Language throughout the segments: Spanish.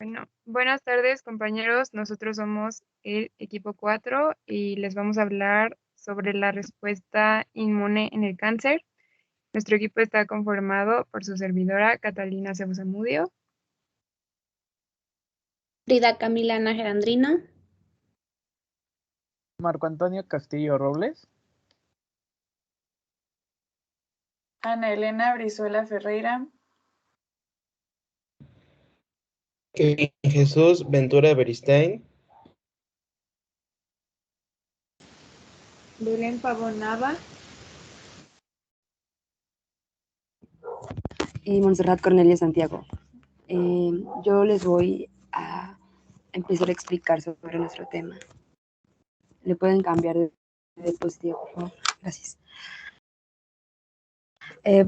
Bueno, buenas tardes compañeros, nosotros somos el equipo 4 y les vamos a hablar sobre la respuesta inmune en el cáncer. Nuestro equipo está conformado por su servidora Catalina Cebos Zamudio, Frida Camila Nájera Andrino, Marco Antonio Castillo Robles, Ana Elena Brizuela Ferreira, Kevin Jesús Ventura Beristain, Belén Pavón Nava y Montserrat Cornelia Santiago. Yo les voy a empezar a explicar sobre nuestro tema. Le pueden cambiar de diapositiva, por favor. Gracias.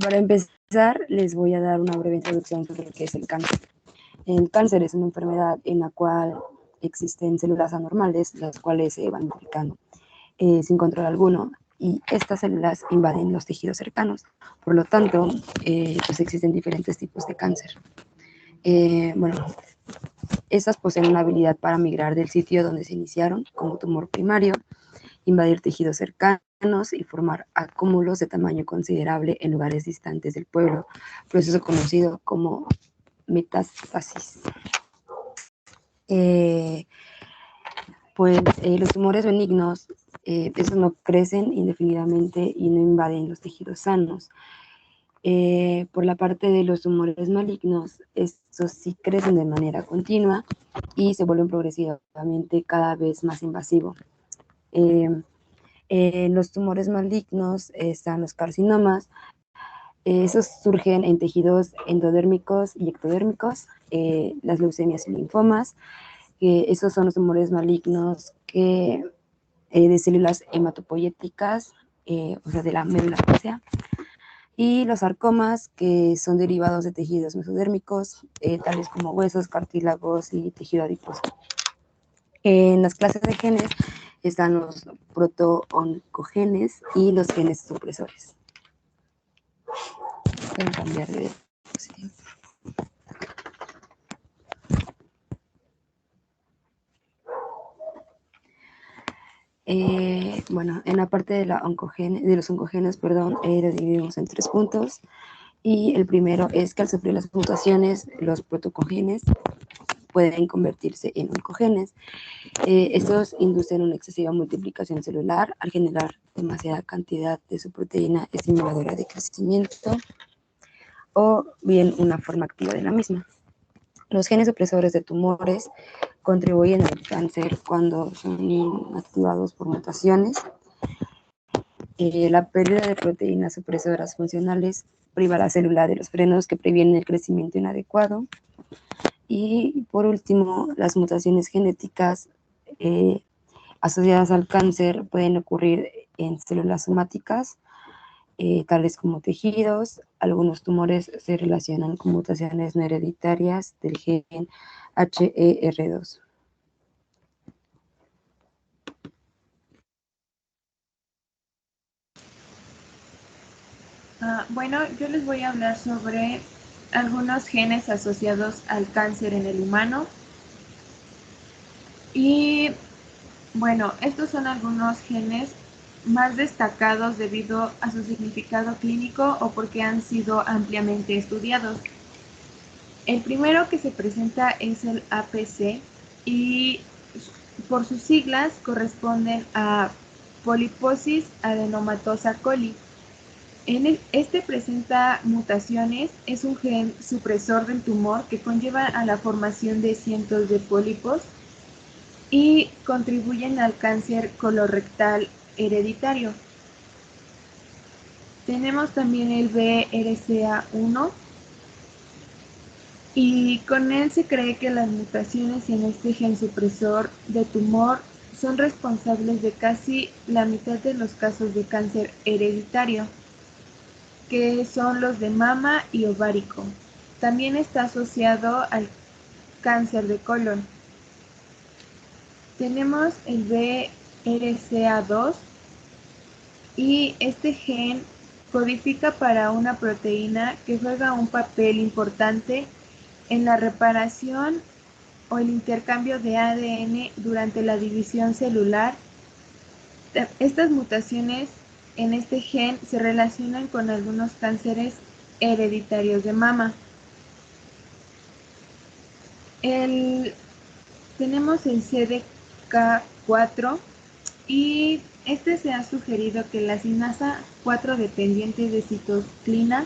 Para empezar, les voy a dar una breve introducción sobre lo que es el cáncer. El cáncer es una enfermedad en la cual existen células anormales, las cuales se van multiplicando sin control alguno, y estas células invaden los tejidos cercanos. Por lo tanto, pues existen diferentes tipos de cáncer. Bueno, estas poseen una habilidad para migrar del sitio donde se iniciaron como tumor primario, invadir tejidos cercanos y formar acúmulos de tamaño considerable en lugares distantes del pueblo, proceso conocido como metástasis. Los tumores benignos, esos no crecen indefinidamente y no invaden los tejidos sanos. Por la parte de los tumores malignos, estos sí crecen de manera continua y se vuelven progresivamente cada vez más invasivos. Los tumores malignos están los carcinomas. Esos surgen en tejidos endodérmicos y ectodérmicos, las leucemias y linfomas. Esos son los tumores malignos de células hematopoyéticas, o sea, de la médula ósea. Y los sarcomas, que son derivados de tejidos mesodérmicos, tales como huesos, cartílagos y tejido adiposo. En las clases de genes están los proto-oncogenes y los genes supresores. Voy a cambiar de diapositiva. Bueno, en la parte de, los oncogenes, lo dividimos en 3 puntos. Y el primero es que al sufrir las mutaciones, los protooncogenes pueden convertirse en oncogenes. Estos inducen una excesiva multiplicación celular al generar demasiada cantidad de su proteína estimuladora de crecimiento o bien una forma activa de la misma. Los genes supresores de tumores contribuyen al cáncer cuando son activados por mutaciones. La pérdida de proteínas supresoras funcionales priva a la célula de los frenos que previenen el crecimiento inadecuado. Y por último, las mutaciones genéticas asociadas al cáncer pueden ocurrir en células somáticas, tales como tejidos. Algunos tumores se relacionan con mutaciones no hereditarias del gen HER2. Bueno, yo les voy a hablar sobre algunos genes asociados al cáncer en el humano. Y bueno, estos son algunos genes más destacados debido a su significado clínico o porque han sido ampliamente estudiados. El primero que se presenta es el APC y por sus siglas corresponden a Polyposis adenomatosa coli. Este presenta mutaciones, es un gen supresor del tumor que conlleva a la formación de cientos de pólipos y contribuyen al cáncer colorectal hereditario. Tenemos también el BRCA1 y con él se cree que las mutaciones en este gen supresor de tumor son responsables de casi la mitad de los casos de cáncer hereditario, que son los de mama y ovárico. También está asociado al cáncer de colon. Tenemos el BRCA2 y este gen codifica para una proteína que juega un papel importante en la reparación o el intercambio de ADN durante la división celular. Estas mutaciones en este gen se relacionan con algunos cánceres hereditarios de mama. Tenemos el CDK4 y este se ha sugerido que la sinasa 4 dependiente de citocina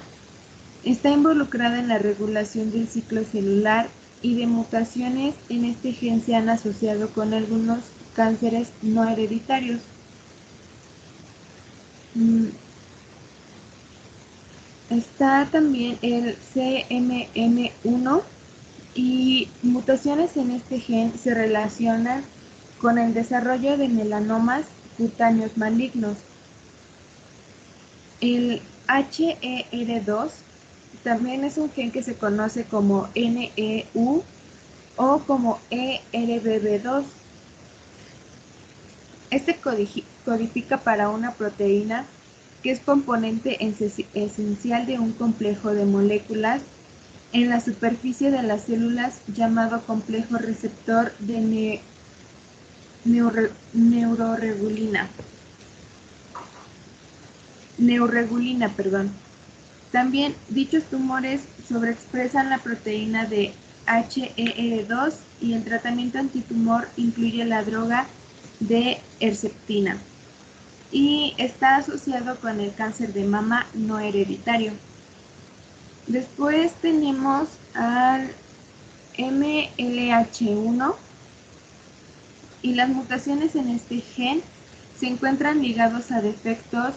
está involucrada en la regulación del ciclo celular y de mutaciones en este gen se han asociado con algunos cánceres no hereditarios. Está también el CMM1 y mutaciones en este gen se relacionan con el desarrollo de melanomas cutáneos malignos. El HER2 también es un gen que se conoce como NEU o como ERBB2. Este codifica para una proteína que es componente esencial de un complejo de moléculas en la superficie de las células llamado complejo receptor de neuregulina. También dichos tumores sobreexpresan la proteína de HER2 y el tratamiento antitumor incluye la droga de Herceptina y está asociado con el cáncer de mama no hereditario. Después tenemos al MLH1 y las mutaciones en este gen se encuentran ligados a defectos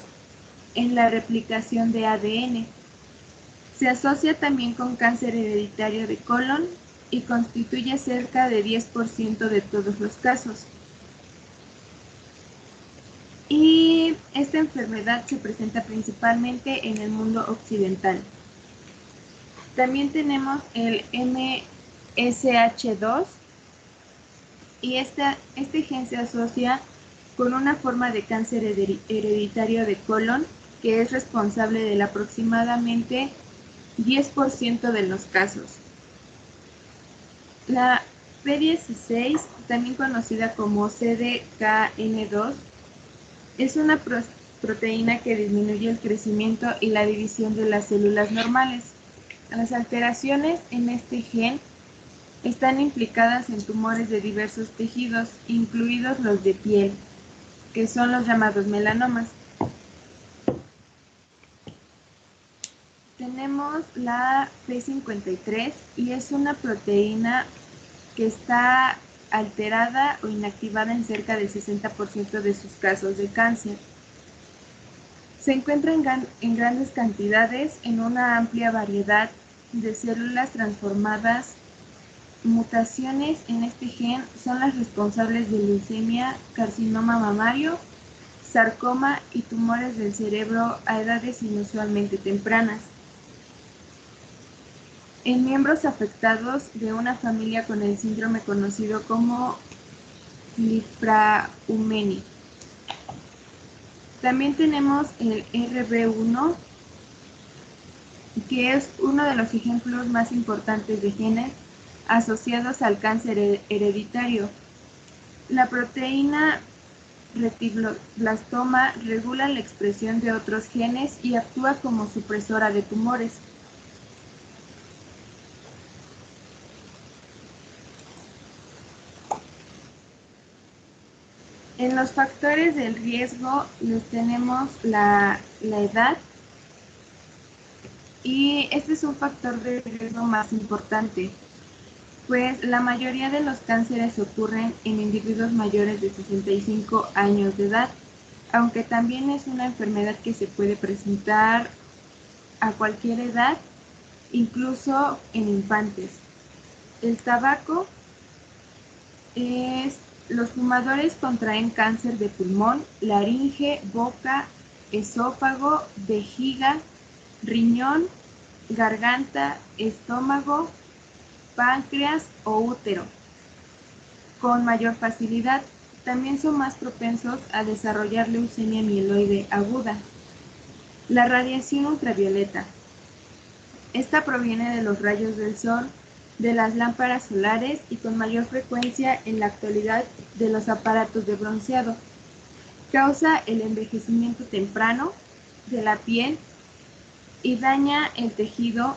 en la replicación de ADN. Se asocia también con cáncer hereditario de colon y constituye cerca de 10% de todos los casos. Y esta enfermedad se presenta principalmente en el mundo occidental. También tenemos el MSH2 y este gen se asocia con una forma de cáncer hereditario de colon que es responsable del aproximadamente 10% de los casos. La P16, también conocida como CDKN2, es una proteína que disminuye el crecimiento y la división de las células normales. Las alteraciones en este gen están implicadas en tumores de diversos tejidos, incluidos los de piel, que son los llamados melanomas. Tenemos la P53 y es una proteína que está alterada o inactivada en cerca del 60% de sus casos de cáncer. Se encuentra en grandes cantidades en una amplia variedad de células transformadas. Mutaciones en este gen son las responsables de leucemia, carcinoma mamario, sarcoma y tumores del cerebro a edades inusualmente tempranas. En miembros afectados de una familia con el síndrome conocido como Lifraumeni. También tenemos el RB1, que es uno de los ejemplos más importantes de genes asociados al cáncer hereditario. La proteína retinoblastoma regula la expresión de otros genes y actúa como supresora de tumores. En los factores del riesgo les tenemos la edad y este es un factor de riesgo más importante, pues la mayoría de los cánceres ocurren en individuos mayores de 65 años de edad, aunque también es una enfermedad que se puede presentar a cualquier edad, incluso en infantes. El tabaco los fumadores contraen cáncer de pulmón, laringe, boca, esófago, vejiga, riñón, garganta, estómago, páncreas o útero. Con mayor facilidad, también son más propensos a desarrollar leucemia mieloide aguda. La radiación ultravioleta. Esta proviene de los rayos del sol de las lámparas solares y con mayor frecuencia en la actualidad de los aparatos de bronceado. Causa el envejecimiento temprano de la piel y daña el tejido,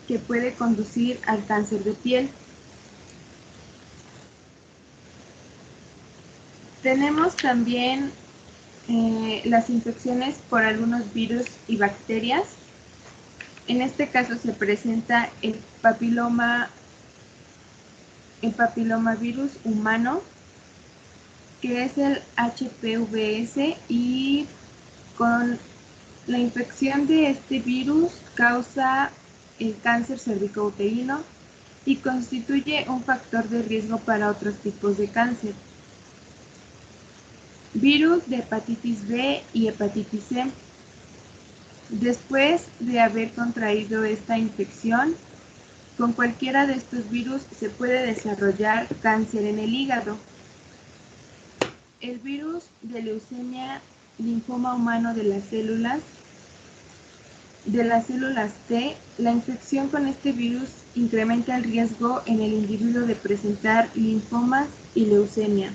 que puede conducir al cáncer de piel. Tenemos también las infecciones por algunos virus y bacterias. En este caso se presenta el papilomavirus humano, que es el HPVS, y con la infección de este virus causa el cáncer cervicouterino y constituye un factor de riesgo para otros tipos de cáncer. Virus de hepatitis B y hepatitis C. Después de haber contraído esta infección, con cualquiera de estos virus se puede desarrollar cáncer en el hígado. El virus de leucemia, linfoma humano de las células T, la infección con este virus incrementa el riesgo en el individuo de presentar linfomas y leucemia.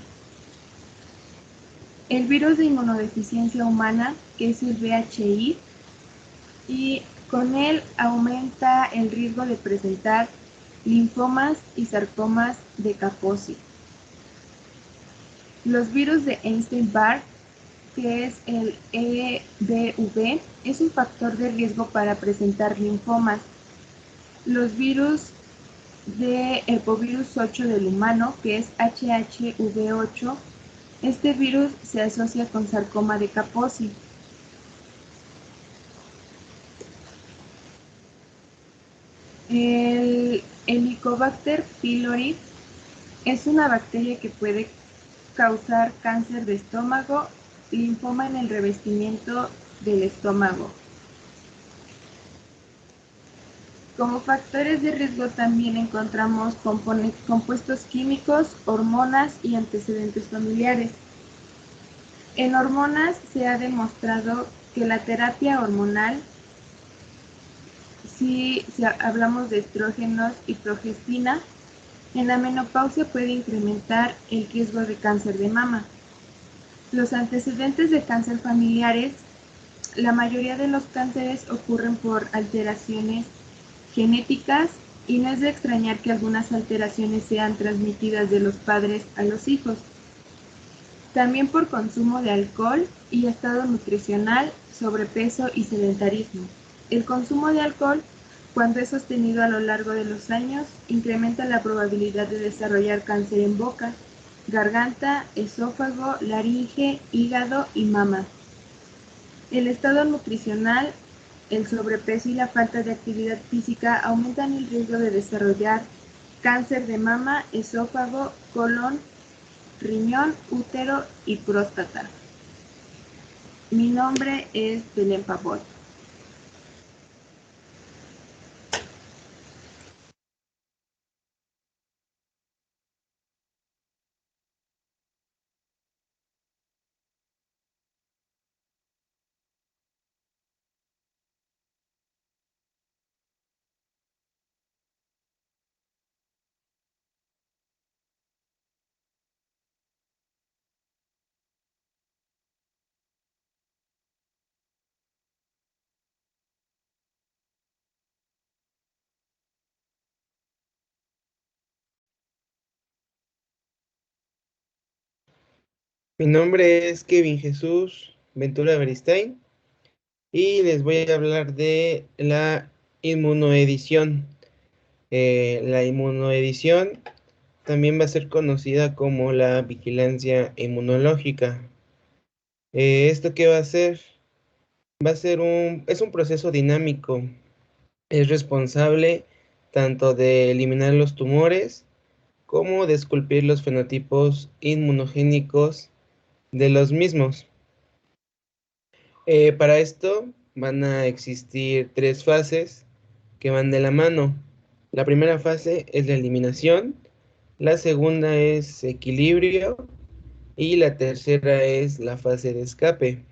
El virus de inmunodeficiencia humana, que es el VHI, y con él aumenta el riesgo de presentar linfomas y sarcomas de Kaposi. Los virus de Epstein-Barr, que es el EBV, es un factor de riesgo para presentar linfomas. Los virus de herpovirus 8 del humano, que es HHV8, este virus se asocia con sarcoma de Kaposi. El Helicobacter pylori es una bacteria que puede causar cáncer de estómago, linfoma en el revestimiento del estómago. Como factores de riesgo también encontramos compuestos químicos, hormonas y antecedentes familiares. En hormonas se ha demostrado que la terapia hormonal, si hablamos de estrógenos y progestina, en la menopausia puede incrementar el riesgo de cáncer de mama. Los antecedentes de cáncer familiares, la mayoría de los cánceres ocurren por alteraciones genéticas y no es de extrañar que algunas alteraciones sean transmitidas de los padres a los hijos. También por consumo de alcohol y estado nutricional, sobrepeso y sedentarismo. El consumo de alcohol, cuando es sostenido a lo largo de los años, incrementa la probabilidad de desarrollar cáncer en boca, garganta, esófago, laringe, hígado y mama. El estado nutricional, el sobrepeso y la falta de actividad física aumentan el riesgo de desarrollar cáncer de mama, esófago, colon, riñón, útero y próstata. Mi nombre es Belén Pavot. Mi nombre es Kevin Jesús Ventura Beristain y les voy a hablar de la inmunoedición. La inmunoedición también va a ser conocida como la vigilancia inmunológica. ¿Esto qué va a ser? Es un proceso dinámico. Es responsable tanto de eliminar los tumores como de esculpir los fenotipos inmunogénicos de los mismos. Para esto van a existir 3 fases que van de la mano. La primera fase es la eliminación, la segunda es equilibrio y la tercera es la fase de escape.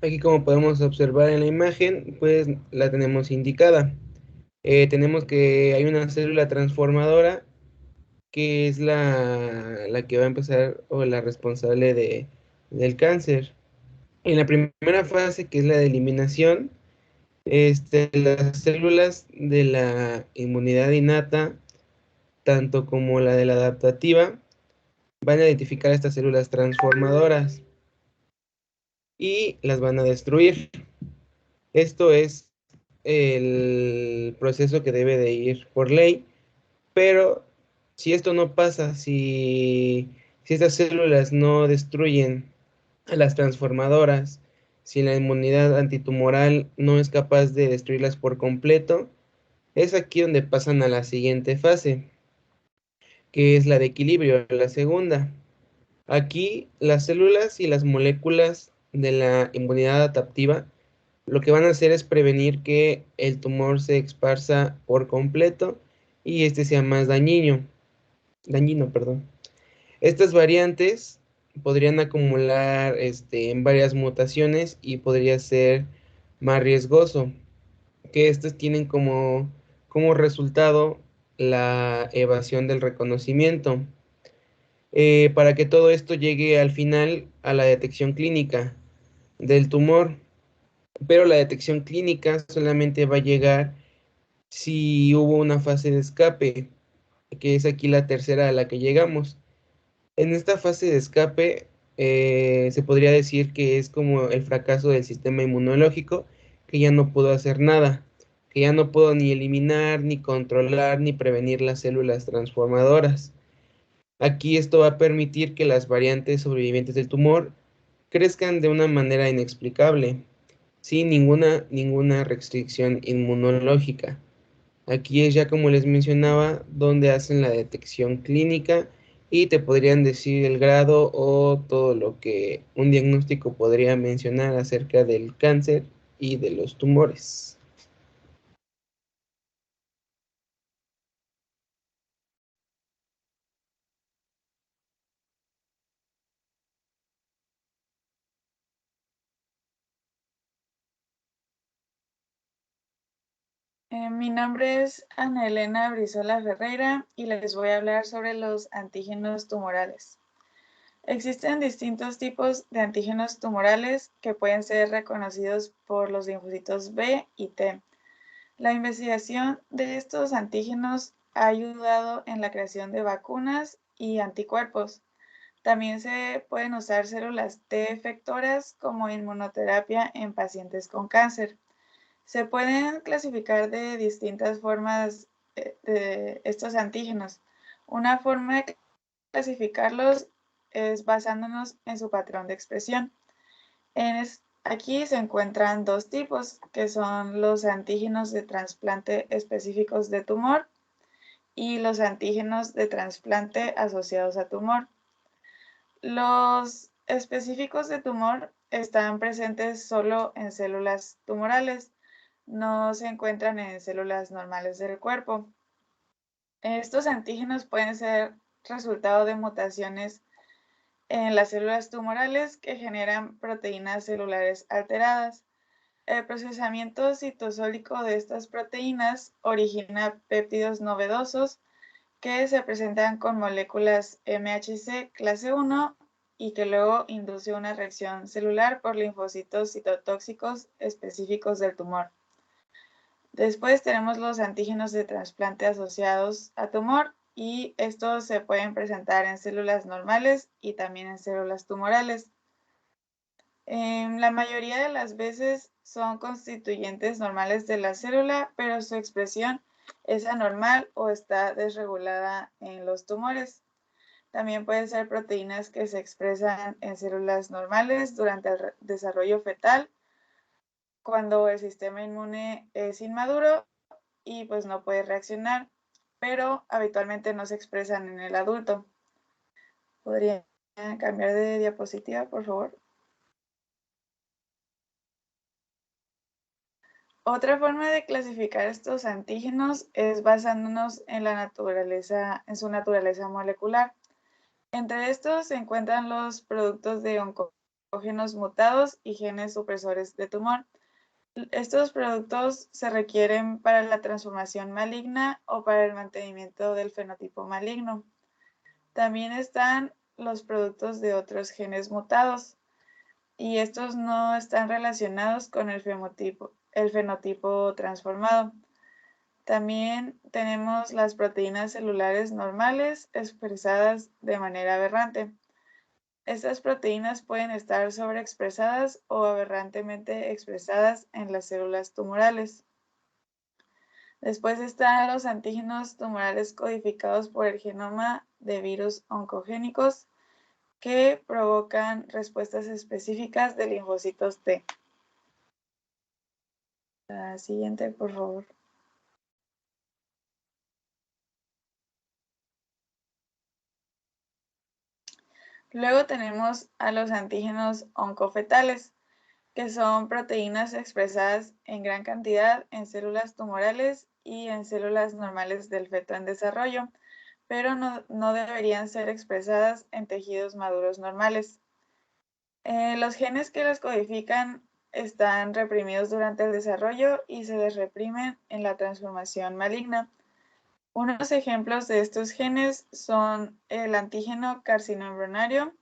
Aquí, como podemos observar en la imagen, pues la tenemos indicada. tenemos que hay una célula transformadora que es la que va a empezar o la responsable del cáncer. En la primera fase, que es la de eliminación, las células de la inmunidad innata, tanto como la de la adaptativa, van a identificar estas células transformadoras y las van a destruir. Esto es el proceso que debe de ir por ley, pero si esto no pasa, si estas células no destruyen a las transformadoras, si la inmunidad antitumoral no es capaz de destruirlas por completo, es aquí donde pasan a la siguiente fase, que es la de equilibrio, la segunda. Aquí las células y las moléculas de la inmunidad adaptativa lo que van a hacer es prevenir que el tumor se esparza por completo y este sea más dañino, perdón. Estas variantes podrían acumular en varias mutaciones y podría ser más riesgoso, que estos tienen como resultado la evasión del reconocimiento. Para que todo esto llegue al final a la detección clínica del tumor, pero la detección clínica solamente va a llegar si hubo una fase de escape, que es aquí la tercera a la que llegamos. En esta fase de escape se podría decir que es como el fracaso del sistema inmunológico, que ya no pudo hacer nada, que ya no pudo ni eliminar, ni controlar, ni prevenir las células transformadoras. Aquí esto va a permitir que las variantes sobrevivientes del tumor crezcan de una manera inexplicable, sin ninguna restricción inmunológica. Aquí es ya como les mencionaba, donde hacen la detección clínica y te podrían decir el grado o todo lo que un diagnóstico podría mencionar acerca del cáncer y de los tumores. Mi nombre es Ana Elena Brizuela Ferreira y les voy a hablar sobre los antígenos tumorales. Existen distintos tipos de antígenos tumorales que pueden ser reconocidos por los linfocitos B y T. La investigación de estos antígenos ha ayudado en la creación de vacunas y anticuerpos. También se pueden usar células T efectoras como inmunoterapia en pacientes con cáncer. Se pueden clasificar de distintas formas de estos antígenos. Una forma de clasificarlos es basándonos en su patrón de expresión. Aquí se encuentran dos tipos, que son los antígenos de trasplante específicos de tumor y los antígenos de trasplante asociados a tumor. Los específicos de tumor están presentes solo en células tumorales, no se encuentran en células normales del cuerpo. Estos antígenos pueden ser resultado de mutaciones en las células tumorales que generan proteínas celulares alteradas. El procesamiento citosólico de estas proteínas origina péptidos novedosos que se presentan con moléculas MHC clase 1 y que luego induce una reacción celular por linfocitos citotóxicos específicos del tumor. Después tenemos los antígenos de trasplante asociados a tumor y estos se pueden presentar en células normales y también en células tumorales. La mayoría de las veces son constituyentes normales de la célula, pero su expresión es anormal o está desregulada en los tumores. También pueden ser proteínas que se expresan en células normales durante el desarrollo fetal, cuando el sistema inmune es inmaduro y pues no puede reaccionar, pero habitualmente no se expresan en el adulto. ¿Podrían cambiar de diapositiva, por favor? Otra forma de clasificar estos antígenos es basándonos en su naturaleza molecular. Entre estos se encuentran los productos de oncógenos mutados y genes supresores de tumor. Estos productos se requieren para la transformación maligna o para el mantenimiento del fenotipo maligno. También están los productos de otros genes mutados, y estos no están relacionados con el fenotipo transformado. También tenemos las proteínas celulares normales expresadas de manera aberrante. Estas proteínas pueden estar sobreexpresadas o aberrantemente expresadas en las células tumorales. Después están los antígenos tumorales codificados por el genoma de virus oncogénicos que provocan respuestas específicas de linfocitos T. La siguiente, por favor. Luego tenemos a los antígenos oncofetales, que son proteínas expresadas en gran cantidad en células tumorales y en células normales del feto en desarrollo, pero no deberían ser expresadas en tejidos maduros normales. Los genes que los codifican están reprimidos durante el desarrollo y se desreprimen en la transformación maligna. Unos ejemplos de estos genes son el antígeno carcinoembrionario,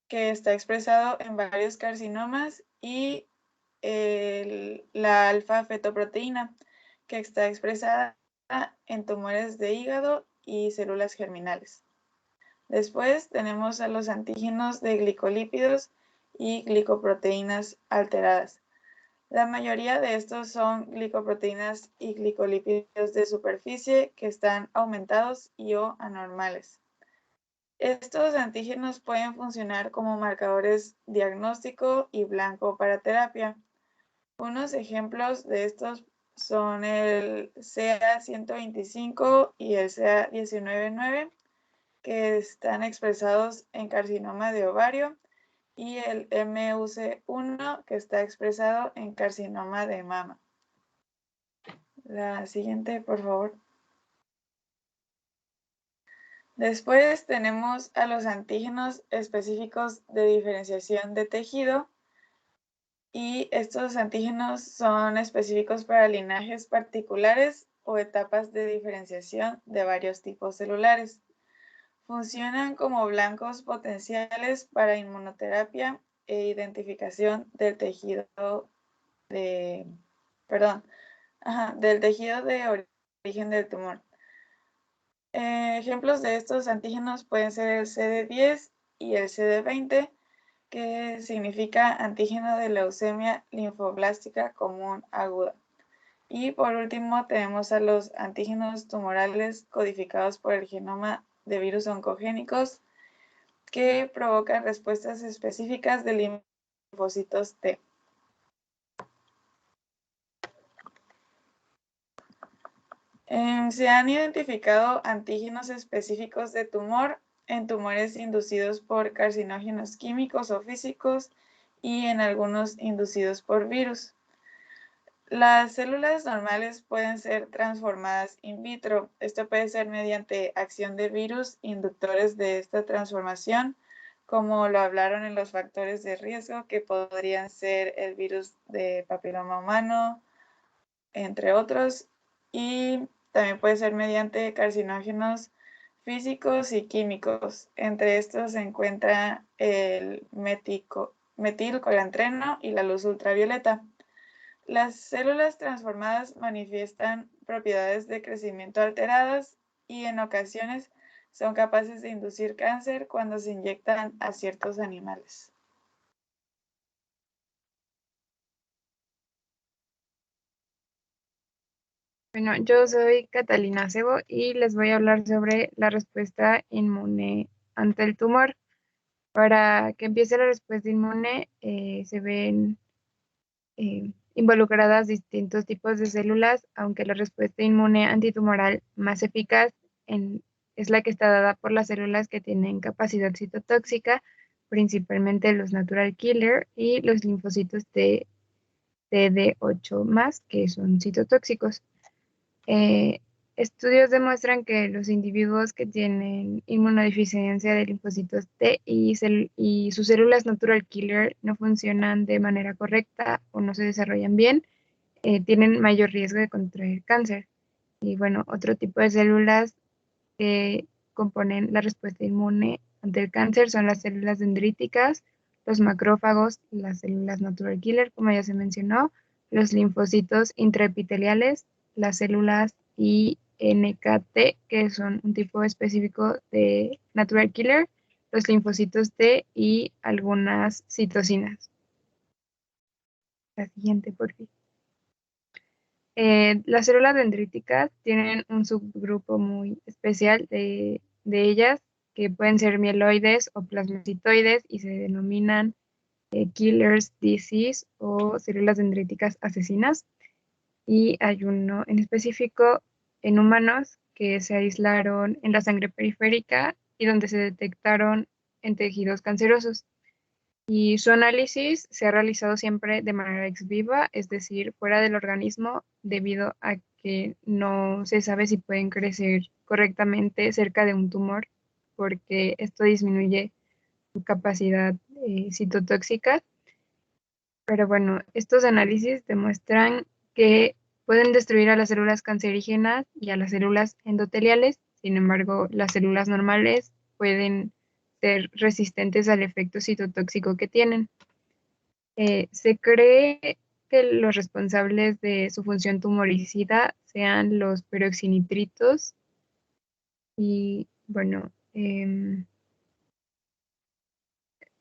que está expresado en varios carcinomas, y la alfa-fetoproteína, que está expresada en tumores de hígado y células germinales. Después tenemos a los antígenos de glicolípidos y glicoproteínas alteradas. La mayoría de estos son glicoproteínas y glicolípidos de superficie que están aumentados y o anormales. Estos antígenos pueden funcionar como marcadores diagnóstico y blanco para terapia. Unos ejemplos de estos son el CA125 y el CA199, que están expresados en carcinoma de ovario, y el MUC1, que está expresado en carcinoma de mama. La siguiente, por favor. Después tenemos a los antígenos específicos de diferenciación de tejido, y estos antígenos son específicos para linajes particulares o etapas de diferenciación de varios tipos celulares. Funcionan como blancos potenciales para inmunoterapia e identificación del tejido del tejido de origen del tumor. Ejemplos de estos antígenos pueden ser el CD10 y el CD20, que significa antígeno de leucemia linfoblástica común aguda. Y por último tenemos a los antígenos tumorales codificados por el genoma de virus oncogénicos, que provocan respuestas específicas de linfocitos T. Se han identificado antígenos específicos de tumor en tumores inducidos por carcinógenos químicos o físicos y en algunos inducidos por virus. Las células normales pueden ser transformadas in vitro. Esto puede ser mediante acción de virus inductores de esta transformación, como lo hablaron en los factores de riesgo, que podrían ser el virus de papiloma humano, entre otros, y también puede ser mediante carcinógenos físicos y químicos. Entre estos se encuentra el metilcolantreno y la luz ultravioleta. Las células transformadas manifiestan propiedades de crecimiento alteradas y en ocasiones son capaces de inducir cáncer cuando se inyectan a ciertos animales. Bueno, yo soy Catalina Cebo y les voy a hablar sobre la respuesta inmune ante el tumor. Para que empiece la respuesta inmune, se ven involucradas distintos tipos de células, aunque la respuesta inmune antitumoral más eficaz es la que está dada por las células que tienen capacidad citotóxica, principalmente los natural killer y los linfocitos de CD8+, que son citotóxicos. Estudios demuestran que los individuos que tienen inmunodeficiencia de linfocitos T y sus células natural killer no funcionan de manera correcta o no se desarrollan bien tienen mayor riesgo de contraer cáncer. Y bueno, otro tipo de células que componen la respuesta inmune ante el cáncer son las células dendríticas, los macrófagos, las células natural killer, como ya se mencionó, los linfocitos intraepiteliales, las células iNKT, que son un tipo específico de natural killer, los linfocitos T y algunas citocinas. La siguiente, por favor. Las células dendríticas tienen un subgrupo muy especial de ellas, que pueden ser mieloides o plasmacitoides y se denominan killers disease o células dendríticas asesinas. Y hay uno en específico en humanos que se aislaron en la sangre periférica y donde se detectaron en tejidos cancerosos. Y su análisis se ha realizado siempre de manera ex viva, es decir, fuera del organismo, debido a que no se sabe si pueden crecer correctamente cerca de un tumor, porque esto disminuye su capacidad citotóxica. Pero bueno, estos análisis demuestran que pueden destruir a las células cancerígenas y a las células endoteliales. Sin embargo, las células normales pueden ser resistentes al efecto citotóxico que tienen. Se cree que los responsables de su función tumoricida sean los peroxinitritos y bueno,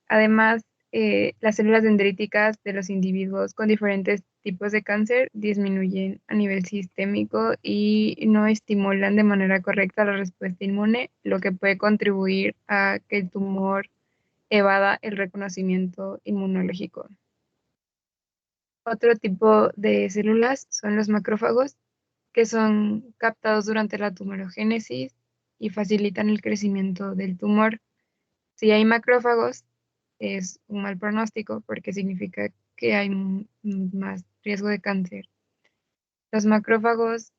además las células dendríticas de los individuos con diferentes tipos de cáncer disminuyen a nivel sistémico y no estimulan de manera correcta la respuesta inmune, lo que puede contribuir a que el tumor evada el reconocimiento inmunológico. Otro tipo de células son los macrófagos, que son captados durante la tumorogénesis y facilitan el crecimiento del tumor. Si hay macrófagos, es un mal pronóstico porque significa que hay más riesgo de cáncer. Los macrófagos,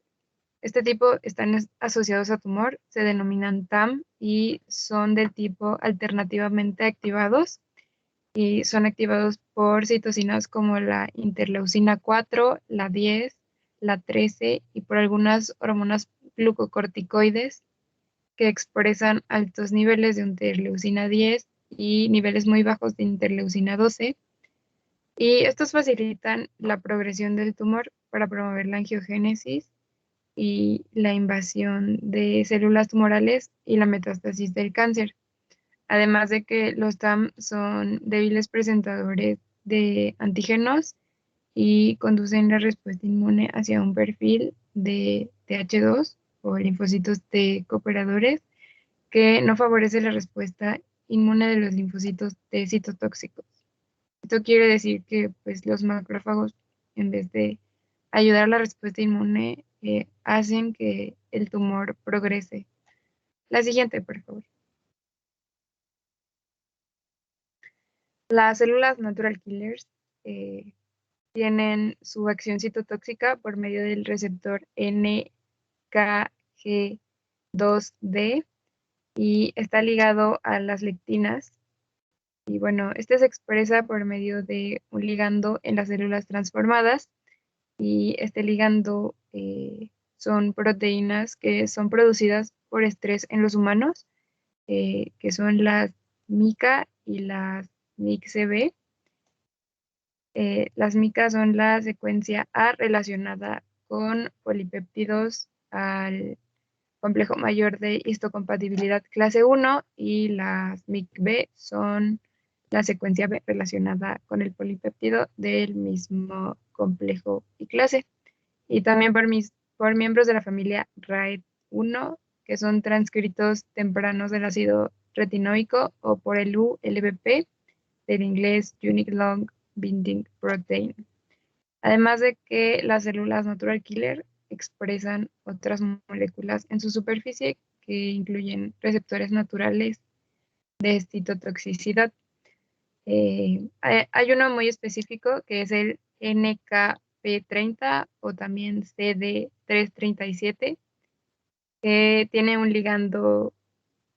este tipo, están asociados a tumor, se denominan TAM y son del tipo alternativamente activados y son activados por citocinas como la interleucina 4, la 10, la 13 y por algunas hormonas glucocorticoides que expresan altos niveles de interleucina 10 y niveles muy bajos de interleucina 12. Y estos facilitan la progresión del tumor para promover la angiogénesis y la invasión de células tumorales y la metástasis del cáncer. Además de que los TAM son débiles presentadores de antígenos y conducen la respuesta inmune hacia un perfil de Th2 o linfocitos T cooperadores que no favorece la respuesta inmune de los linfocitos T citotóxicos. Esto quiere decir que pues, los macrófagos, en vez de ayudar a la respuesta inmune, hacen que el tumor progrese. La siguiente, por favor. Las células natural killers tienen su acción citotóxica por medio del receptor NKG2D y está ligado a las lectinas. Y bueno, este se expresa por medio de un ligando en las células transformadas y este ligando son proteínas que son producidas por estrés en los humanos, que son las MICA y las MICB. Las MICA son la secuencia A relacionada con polipéptidos al complejo mayor de histocompatibilidad clase 1 y las MICB son la secuencia B relacionada con el polipéptido del mismo complejo y clase. Y también por miembros de la familia RAED1, que son transcritos tempranos del ácido retinoico, o por el ULBP, del inglés Unique Long Binding Protein. Además de que las células natural killer expresan otras moléculas en su superficie que incluyen receptores naturales de citotoxicidad. Hay uno muy específico que es el NKP30 o también CD337, que tiene un ligando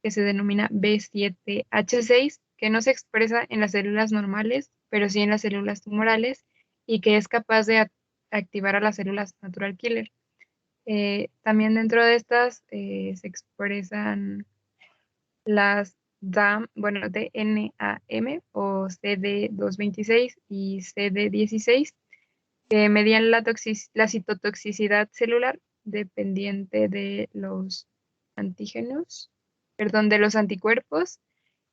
que se denomina B7H6, que no se expresa en las células normales, pero sí en las células tumorales, y que es capaz de activar a las células natural killer. También dentro de estas se expresan las DAM, bueno, DNAM o CD226 y CD16, que medían la citotoxicidad celular dependiente de los antígenos, perdón, de los anticuerpos.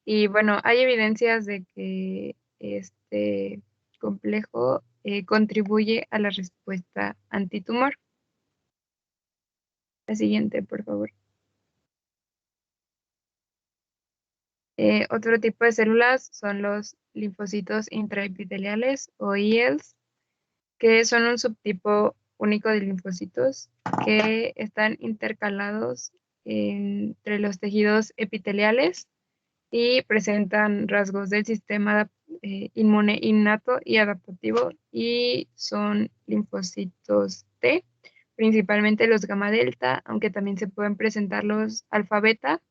Y bueno, hay evidencias de que este complejo contribuye a la respuesta antitumor. La siguiente, por favor. Otro tipo de células son los linfocitos intraepiteliales o IELs, que son un subtipo único de linfocitos que están intercalados entre los tejidos epiteliales y presentan rasgos del sistema inmune innato y adaptativo, y son linfocitos T, principalmente los gamma delta, aunque también se pueden presentar los alfa beta,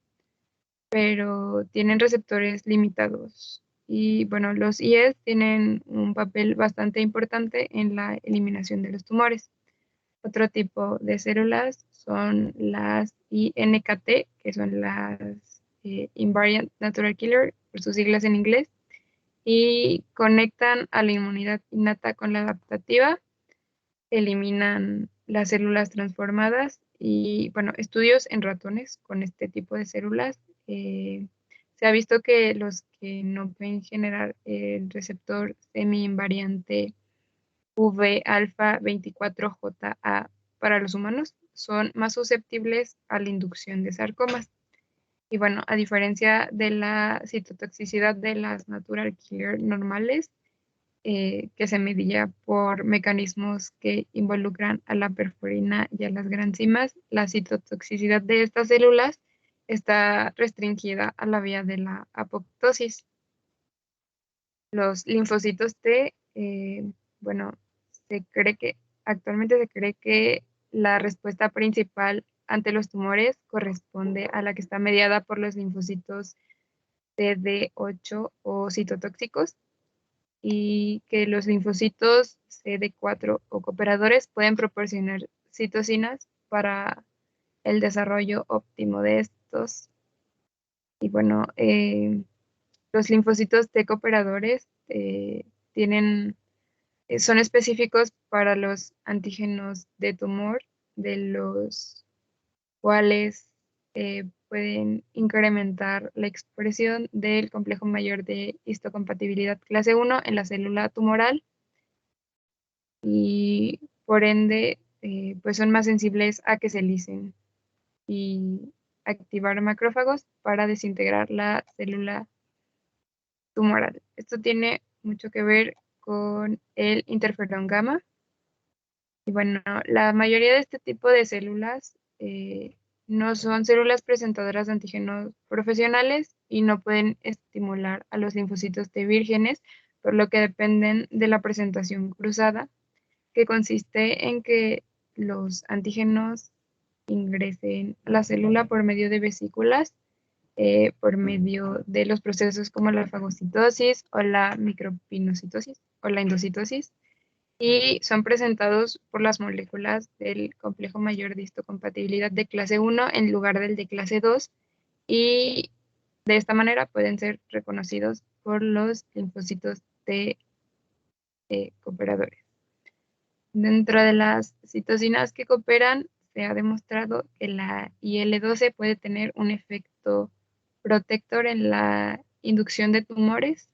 pero tienen receptores limitados. Y bueno, los IES tienen un papel bastante importante en la eliminación de los tumores. Otro tipo de células son las INKT, que son las Invariant Natural Killer, por sus siglas en inglés, y conectan a la inmunidad innata con la adaptativa, eliminan las células transformadas. Y bueno, estudios en ratones con este tipo de células, se ha visto que los que no pueden generar el receptor semi-invariante V-alfa 24JA para los humanos son más susceptibles a la inducción de sarcomas. Y bueno, a diferencia de la citotoxicidad de las natural killer normales, que se medía por mecanismos que involucran a la perforina y a las granzimas, la citotoxicidad de estas células está restringida a la vía de la apoptosis. Los linfocitos T, bueno, actualmente se cree que la respuesta principal ante los tumores corresponde a la que está mediada por los linfocitos CD8 o citotóxicos, y que los linfocitos CD4 o cooperadores pueden proporcionar citocinas para el desarrollo óptimo de estos. Y bueno, los linfocitos T cooperadores son específicos para los antígenos de tumor, de los cuales pueden incrementar la expresión del complejo mayor de histocompatibilidad clase 1 en la célula tumoral, y por ende pues son más sensibles a que se lisen y activar macrófagos para desintegrar la célula tumoral. Esto tiene mucho que ver con el interferón gamma. Y bueno, la mayoría de este tipo de células no son células presentadoras de antígenos profesionales y no pueden estimular a los linfocitos T vírgenes, por lo que dependen de la presentación cruzada, que consiste en que los antígenos ingresen a la célula por medio de vesículas, por medio de los procesos como la fagocitosis o la micropinocitosis o la endocitosis, y son presentados por las moléculas del complejo mayor de histocompatibilidad de clase 1 en lugar del de clase 2, y de esta manera pueden ser reconocidos por los linfocitos T cooperadores. Dentro de las citocinas que cooperan, se ha demostrado que la IL-12 puede tener un efecto protector en la inducción de tumores,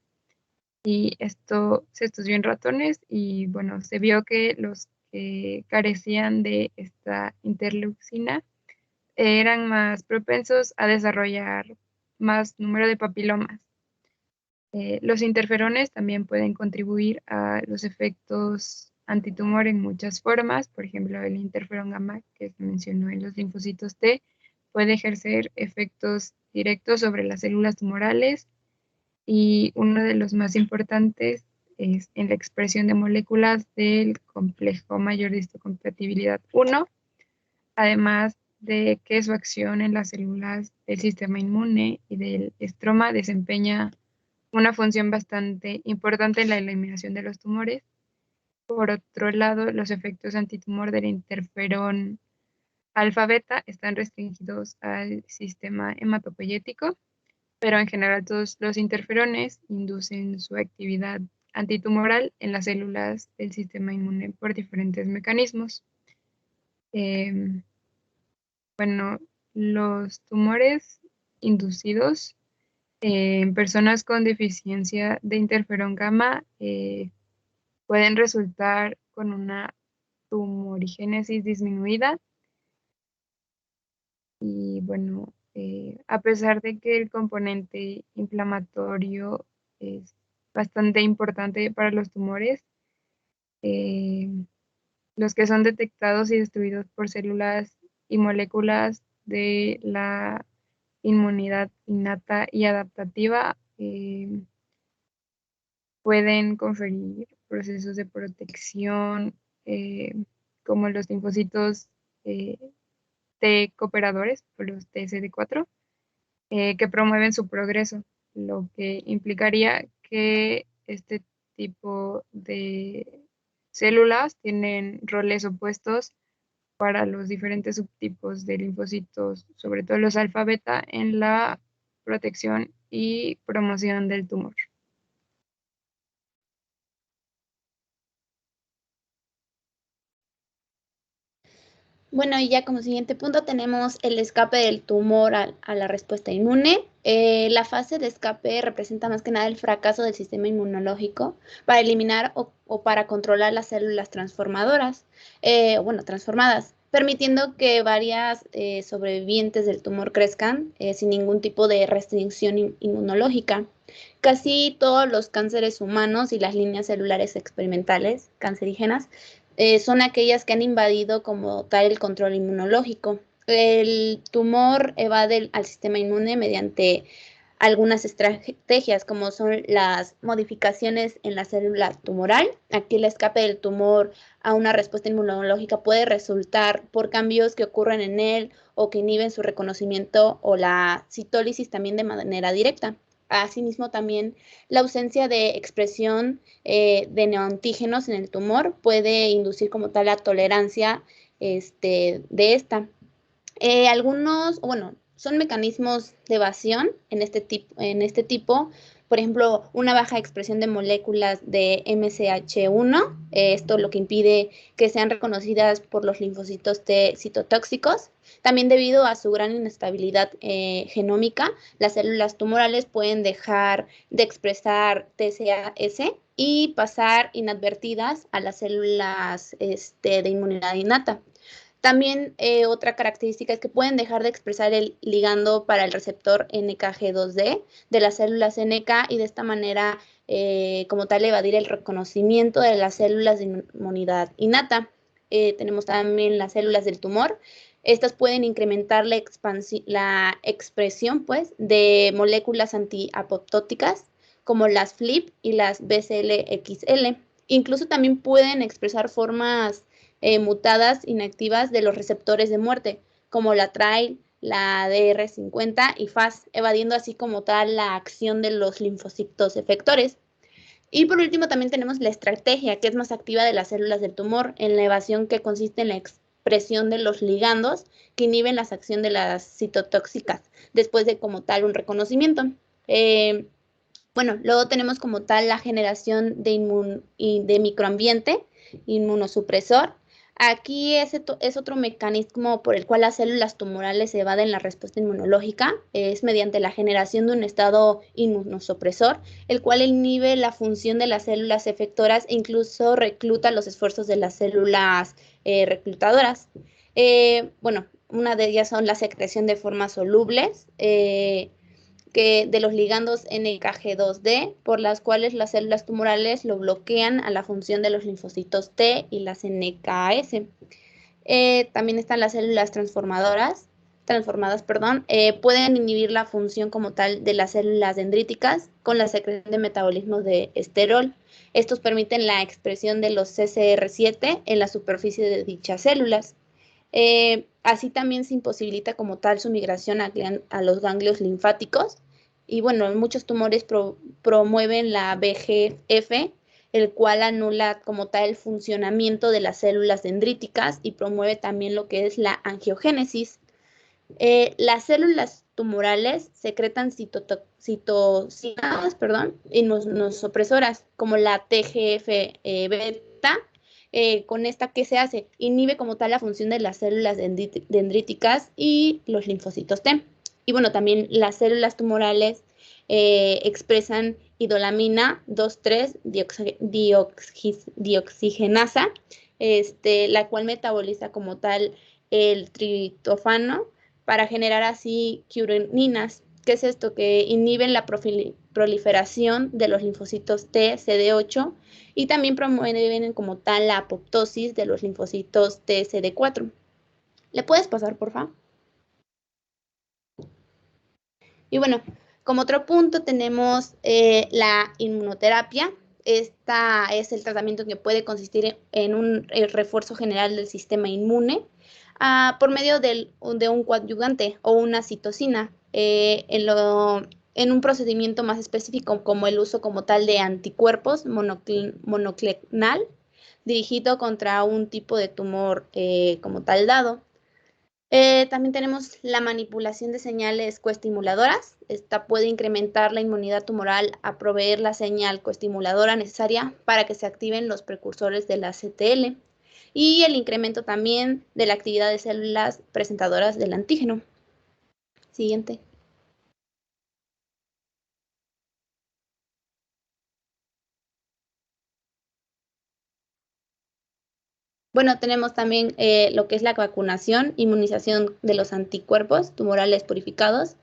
y esto se estudió en ratones y bueno, se vio que los que carecían de esta interleucina eran más propensos a desarrollar más número de papilomas. Los interferones también pueden contribuir a los efectos antitumor en muchas formas. Por ejemplo, el interferón gamma, que se mencionó en los linfocitos T, puede ejercer efectos directos sobre las células tumorales, y uno de los más importantes es en la expresión de moléculas del complejo mayor de histocompatibilidad 1, además de que su acción en las células del sistema inmune y del estroma desempeña una función bastante importante en la eliminación de los tumores. Por otro lado, los efectos antitumor del interferón alfa-beta están restringidos al sistema hematopoyético, pero en general todos los interferones inducen su actividad antitumoral en las células del sistema inmune por diferentes mecanismos. Bueno, los tumores inducidos en personas con deficiencia de interferón gamma pueden resultar con una tumorigénesis disminuida. Y bueno, a pesar de que el componente inflamatorio es bastante importante para los tumores, eh, los que son detectados y destruidos por células y moléculas de la inmunidad innata y adaptativa pueden conferir procesos de protección como los linfocitos T cooperadores o los TCD4 que promueven su progreso, lo que implicaría que este tipo de células tienen roles opuestos para los diferentes subtipos de linfocitos, sobre todo los alfa-beta, en la protección y promoción del tumor. Bueno, y ya como siguiente punto tenemos el escape del tumor a la respuesta inmune. La fase de escape representa más que nada el fracaso del sistema inmunológico para eliminar o para controlar las células transformadoras, transformadas, permitiendo que varias sobrevivientes del tumor crezcan sin ningún tipo de restricción inmunológica. Casi todos los cánceres humanos y las líneas celulares experimentales cancerígenas son aquellas que han invadido como tal el control inmunológico. El tumor evade al sistema inmune mediante algunas estrategias, como son las modificaciones en la célula tumoral. Aquí el escape del tumor a una respuesta inmunológica puede resultar por cambios que ocurren en él o que inhiben su reconocimiento o la citólisis también de manera directa. Asimismo, también la ausencia de expresión de neoantígenos en el tumor puede inducir como tal la tolerancia de esta. Son mecanismos de evasión en este tipo. Por ejemplo, una baja expresión de moléculas de MCH1, esto lo que impide que sean reconocidas por los linfocitos T citotóxicos. También debido a su gran inestabilidad genómica, las células tumorales pueden dejar de expresar TCAS y pasar inadvertidas a las células de inmunidad innata. También otra característica es que pueden dejar de expresar el ligando para el receptor NKG2D de las células NK y de esta manera, como tal, evadir el reconocimiento de las células de inmunidad innata. Tenemos también las células del tumor. Estas pueden incrementar la expresión pues, de moléculas antiapoptóticas como las FLIP y las BCL-XL. Incluso también pueden expresar formas mutadas inactivas de los receptores de muerte, como la TRAIL, la DR50 y FAS, evadiendo así como tal la acción de los linfocitos efectores. Y por último también tenemos la estrategia, que es más activa de las células del tumor, en la evasión que consiste en la expresión de los ligandos que inhiben la acción de las citotóxicas, después de como tal un reconocimiento. Luego tenemos como tal la generación de microambiente inmunosupresor. Aquí es otro mecanismo por el cual las células tumorales evaden la respuesta inmunológica, es mediante la generación de un estado inmunosupresor, el cual inhibe la función de las células efectoras e incluso recluta los esfuerzos de las células reclutadoras. Una de ellas son la secreción de formas solubles, que de los ligandos NKG2D, por las cuales las células tumorales lo bloquean a la función de los linfocitos T y las NKS. También están las células transformadas, pueden inhibir la función como tal de las células dendríticas con la secreción de metabolismos de esterol. Estos permiten la expresión de los CCR7 en la superficie de dichas células. Así también se imposibilita como tal su migración a los ganglios linfáticos. Y bueno, muchos tumores promueven la VEGF, el cual anula como tal el funcionamiento de las células dendríticas y promueve también lo que es la angiogénesis. Las células tumorales secretan citocinas, inmunosupresoras, como la TGF-beta. Con esta, ¿qué se hace? Inhibe como tal la función de las células dendríticas y los linfocitos T. Y bueno, también las células tumorales expresan idolamina 2,3 dioxigenasa, la cual metaboliza como tal el triptófano para generar así quironinas. ¿Qué es esto? Que inhiben la proliferación de los linfocitos T, CD8 y también promueven como tal la apoptosis de los linfocitos T, CD4. ¿Le puedes pasar, por favor? Y bueno, como otro punto tenemos la inmunoterapia. Esta es el tratamiento que puede consistir en un refuerzo general del sistema inmune por medio de un coadyuvante o una citocina en un procedimiento más específico como el uso como tal de anticuerpos monoclonal dirigido contra un tipo de tumor como tal dado. También tenemos la manipulación de señales coestimuladoras. Esta puede incrementar la inmunidad tumoral a proveer la señal coestimuladora necesaria para que se activen los precursores de la CTL y el incremento también de la actividad de células presentadoras del antígeno. Siguiente. Bueno, tenemos también lo que es la vacunación, inmunización de los anticuerpos tumorales purificados,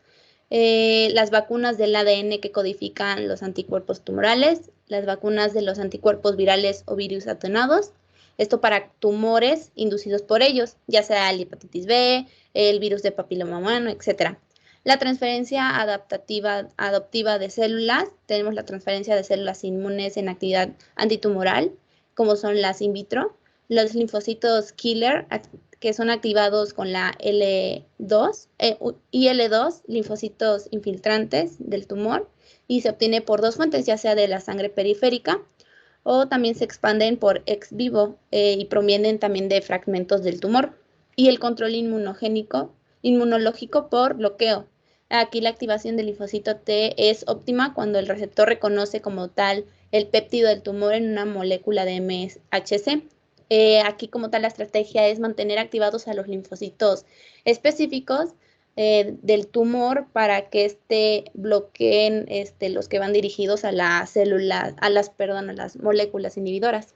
las vacunas del ADN que codifican los anticuerpos tumorales, las vacunas de los anticuerpos virales o virus atenuados, esto para tumores inducidos por ellos, ya sea la hepatitis B, el virus de papiloma humano, etc. La transferencia adoptiva de células, tenemos la transferencia de células inmunes en actividad antitumoral, como son las in vitro, los linfocitos killer, que son activados con la IL-2, linfocitos infiltrantes del tumor, y se obtiene por dos fuentes, ya sea de la sangre periférica o también se expanden por ex vivo y provienen también de fragmentos del tumor. Y el control inmunológico por bloqueo. Aquí la activación del linfocito T es óptima cuando el receptor reconoce como tal el péptido del tumor en una molécula de MHC. Aquí como tal la estrategia es mantener activados a los linfocitos específicos del tumor para que bloqueen los que van dirigidos a las células, a las moléculas inhibidoras.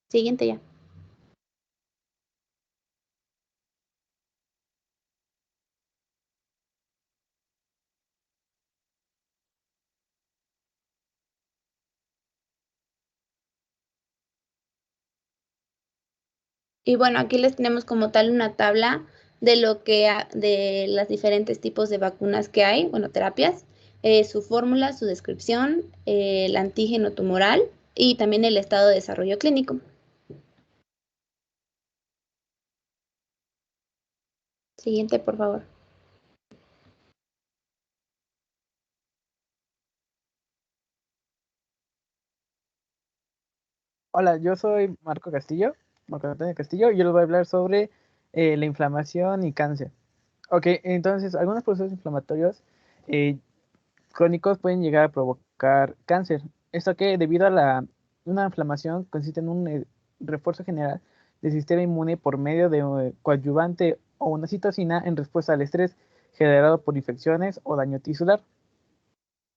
Siguiente ya. Y bueno, aquí les tenemos como tal una tabla de de los diferentes tipos de vacunas que hay, bueno, terapias, su fórmula, su descripción, el antígeno tumoral y también el estado de desarrollo clínico. Siguiente, por favor. Hola, yo soy Marco Antonio Castillo, y yo les voy a hablar sobre la inflamación y cáncer. Ok, entonces, algunos procesos inflamatorios eh, crónicos pueden llegar a provocar cáncer. Esto que debido a una inflamación consiste en un refuerzo general del sistema inmune por medio de un coadyuvante o una citocina en respuesta al estrés generado por infecciones o daño tisular.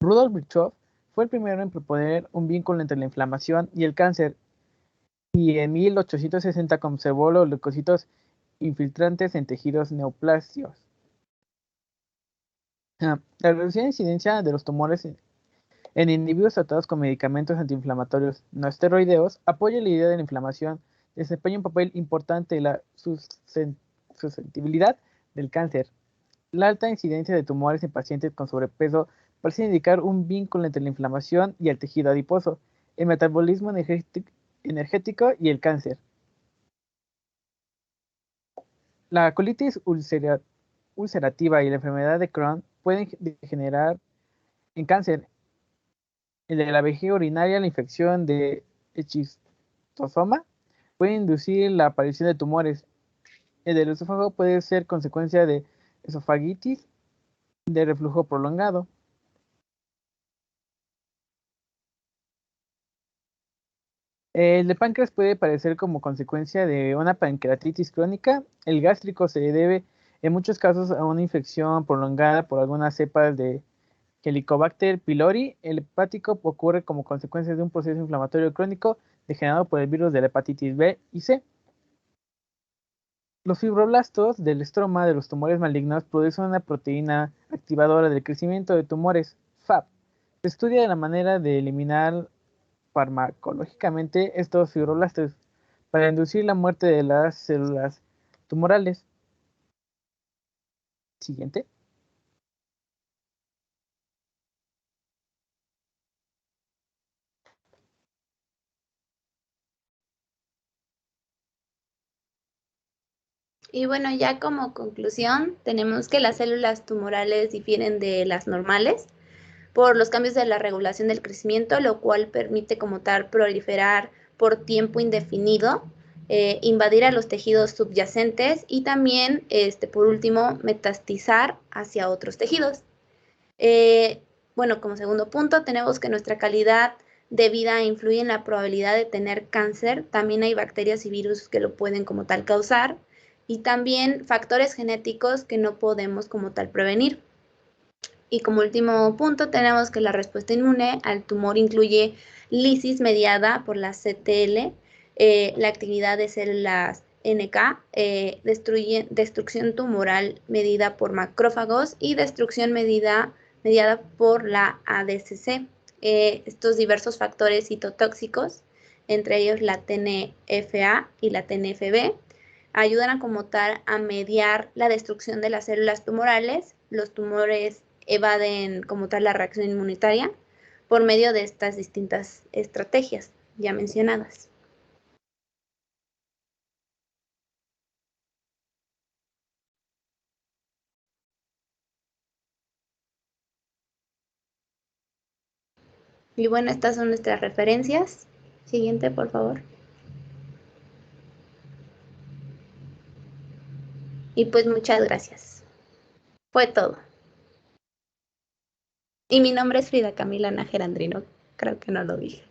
Rudolf Virchow fue el primero en proponer un vínculo entre la inflamación y el cáncer, y en 1860 conservó los leucocitos infiltrantes en tejidos neoplasios. La reducción de incidencia de los tumores en individuos tratados con medicamentos antiinflamatorios no esteroideos apoya la idea de la inflamación, desempeña un papel importante en la susceptibilidad del cáncer. La alta incidencia de tumores en pacientes con sobrepeso parece indicar un vínculo entre la inflamación y el tejido adiposo, el metabolismo energético y el cáncer. La colitis ulcerativa y la enfermedad de Crohn pueden degenerar en cáncer. El de la vejiga urinaria, la infección de esquistosoma, puede inducir la aparición de tumores. El del esófago puede ser consecuencia de esofagitis, de reflujo prolongado. El de páncreas puede aparecer como consecuencia de una pancreatitis crónica. El gástrico se debe en muchos casos a una infección prolongada por algunas cepas de Helicobacter pylori. El hepático ocurre como consecuencia de un proceso inflamatorio crónico degenerado por el virus de la hepatitis B y C. Los fibroblastos del estroma de los tumores malignos producen una proteína activadora del crecimiento de tumores, FAP. Se estudia la manera de eliminar farmacológicamente estos fibroblastos para inducir la muerte de las células tumorales. Siguiente. Y bueno, ya como conclusión, tenemos que las células tumorales difieren de las normales por los cambios de la regulación del crecimiento, lo cual permite como tal proliferar por tiempo indefinido, invadir a los tejidos subyacentes y también, por último, metastizar hacia otros tejidos. Bueno, como segundo punto, tenemos que nuestra calidad de vida influye en la probabilidad de tener cáncer. También hay bacterias y virus que lo pueden como tal causar. Y también factores genéticos que no podemos como tal prevenir. Y como último punto, tenemos que la respuesta inmune al tumor incluye lisis mediada por la CTL, la actividad de células NK, destrucción tumoral medida por macrófagos y destrucción mediada por la ADCC. Estos diversos factores citotóxicos, entre ellos la TNFA y la TNFB, ayudan a como tal a mediar la destrucción de las células tumorales. Los tumores evaden como tal la reacción inmunitaria por medio de estas distintas estrategias ya mencionadas. Y bueno, estas son nuestras referencias. Siguiente, por favor. Y pues muchas gracias. Fue todo. Y mi nombre es Frida Camila Nájera Andrino. Creo que no lo dije.